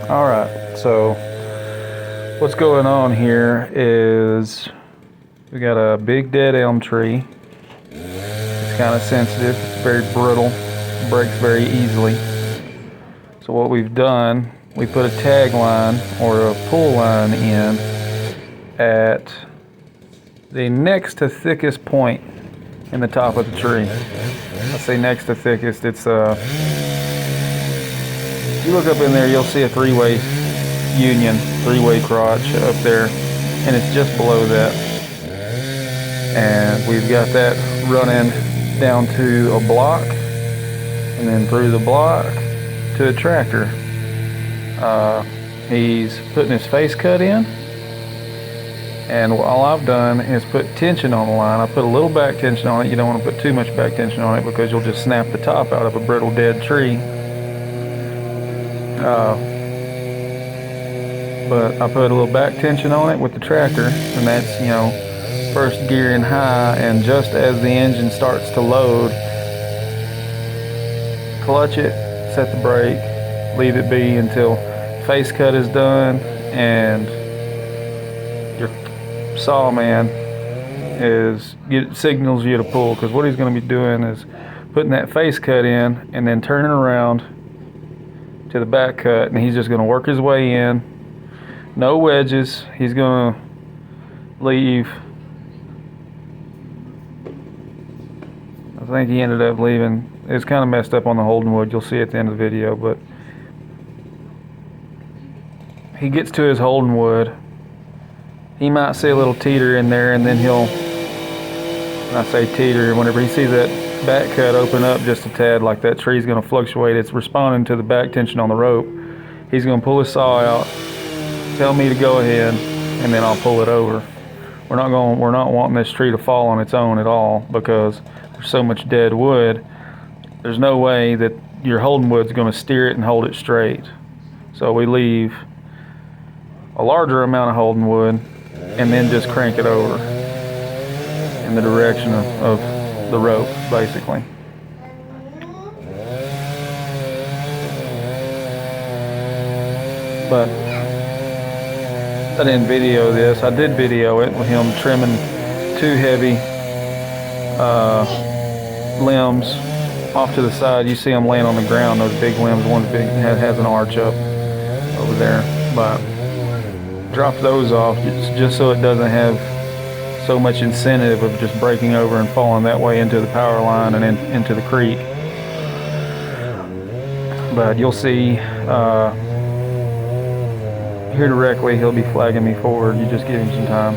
Alright, so what's going on here is we got a big dead elm tree. It's kind of sensitive, it's very brittle, breaks very easily. So what we've done, we put a tag line or a pull line in at the next to thickest point in the top of the tree. I say next to thickest, it's if you look up in there, you'll see a three-way union, three-way crotch up there, and it's just below that. And we've got that running down to a block, and then through the block to a tractor. He's putting his face cut in, and all I've done is put tension on the line. I put a little back tension on it. You don't want to put too much back tension on it because you'll just snap the top out of a brittle dead tree. But I put a little back tension on it with the tractor, and that's, you know, first gear in high, and just as the engine starts to load, clutch it, set the brake, leave it be until face cut is done and your saw man signals you to pull, because what he's going to be doing is putting that face cut in and then turning around to the back cut, and he's just going to work his way in. No wedges. He's going to leave. I think he ended up leaving. It's kind of messed up on the holding wood. You'll see at the end of the video, but he gets to his holding wood. He might see a little teeter in there, and then he'll, when I say teeter, whenever he sees that back cut open up just a tad, like that tree's going to fluctuate, it's responding to the back tension on the rope. He's going to pull his saw out, tell me to go ahead, and then I'll pull it over. We're not wanting this tree to fall on its own at all, because there's so much dead wood. There's no way that your holding wood's going to steer it and hold it straight. So we leave a larger amount of holding wood and then just crank it over in the direction of the rope, basically. But I didn't video this. I did video it with him trimming two heavy limbs off to the side. You see them laying on the ground, those big limbs. One's big, has an arch up over there. But drop those off just so it doesn't have so much incentive of just breaking over and falling that way into the power line and into the creek. But you'll see here directly, he'll be flagging me forward. You just give him some time.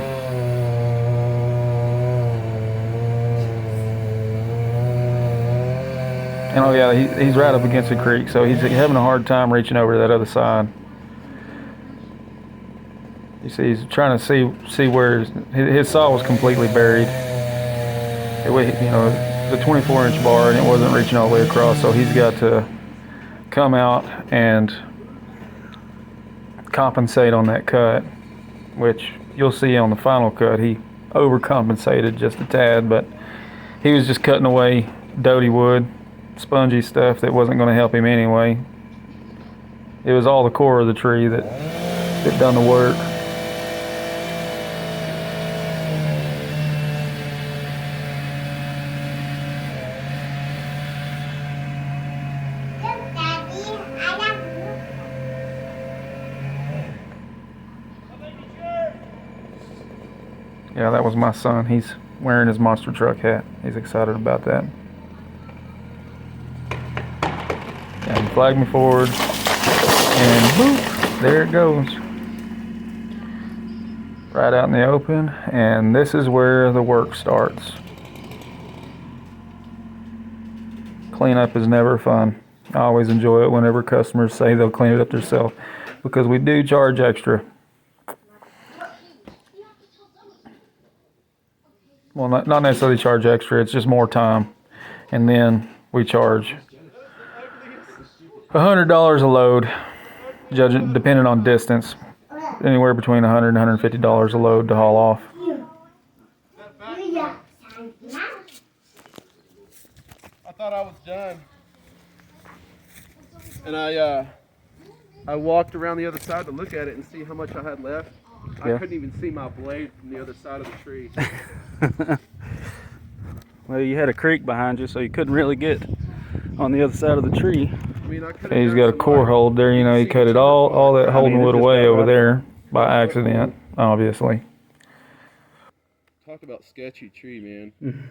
And oh yeah, he's right up against the creek, so he's having a hard time reaching over to that other side. You see, he's trying to see where his saw was completely buried. You know, the 24-inch bar, and it wasn't reaching all the way across, so he's got to come out and compensate on that cut, which you'll see on the final cut. He overcompensated just a tad, but he was just cutting away doty wood, spongy stuff that wasn't going to help him anyway. It was all the core of the tree that done the work. Yeah, that was my son. He's wearing his monster truck hat. He's excited about that. And he flagged me forward, and boop, there it goes. Right out in the open, and this is where the work starts. Cleanup is never fun. I always enjoy it whenever customers say they'll clean it up themselves, because we do charge extra. Well, not necessarily charge extra, it's just more time. And then we charge $100 a load, depending on distance. Anywhere between $100 and $150 a load to haul off. I thought I was done. and I walked around the other side to look at it and see how much I had left. Yeah. I couldn't even see my blade from the other side of the tree. Well, you had a creek behind you, so you couldn't really get on the other side of the tree. I mean, I could And he's got a core hold there, you know, he cut it all that holding wood away over there by accident, obviously. Talk about sketchy tree, man.